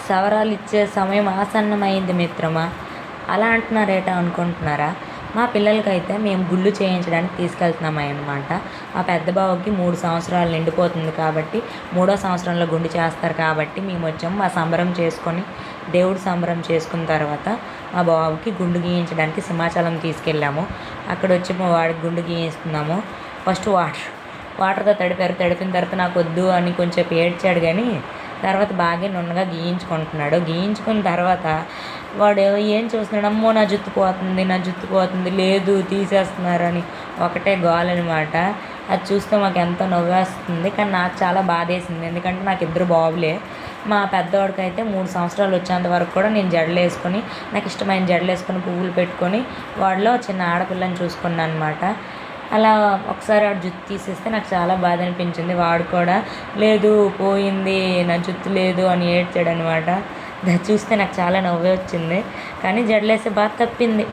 సవరాలు ఇచ్చే సమయం ఆసన్నమైంది మిత్రమా, అలా అంటున్నారేటా అనుకుంటున్నారా? మా పిల్లలకైతే మేము గుళ్ళు చేయించడానికి తీసుకెళ్తున్నామన్నమాట. మా పెద్ద బావకి 3 సంవత్సరాలు నిండిపోతుంది కాబట్టి, మూడో సంవత్సరంలో గుండు చేస్తారు కాబట్టి మేము వచ్చాము. మా సంబరం చేసుకొని, దేవుడు సంబరం చేసుకున్న తర్వాత మా బాబుకి గుండు గీయించడానికి సింహాచలం తీసుకెళ్ళాము. అక్కడ వచ్చి మా వాడికి గుండు గీయిస్తున్నాము. ఫస్ట్ వాటర్తో తడిపిన తర్వాత నాకు వద్దు అని కొంచెం ఏడ్చాడు, కానీ తర్వాత బాగా నున్నగా గీయించుకుంటున్నాడు. గీయించుకున్న తర్వాత వాడు ఏం చూస్తున్నాడు, అమ్మో నా జుత్తు పోతుంది, లేదు తీసేస్తున్నారని ఒకటే గోల అనమాట. అది చూస్తే మాకు ఎంతో నవ్వేస్తుంది, కానీ నాకు చాలా బాధేసింది. ఎందుకంటే నాకు 2 బాబులే. మా పెద్దవాడికి అయితే 3 సంవత్సరాలు వచ్చేంత వరకు కూడా నేను జడలు వేసుకొని, నాకు ఇష్టమైన జడలు వేసుకొని పువ్వులు పెట్టుకొని వాడిలో చిన్న ఆడపిల్లని చూసుకున్నాను అనమాట. అలా ఒకసారి వాడు జుట్టు తీసేస్తే నాకు చాలా బాధ అనిపించింది. వాడు కూడా లేదు పోయింది, నా జుట్టు లేదు అని ఏడ్చాడు అనమాట. దాన్ని చూస్తే నాకు చాలా నవ్వే వచ్చింది, కానీ జడలేసే బాధ తప్పింది.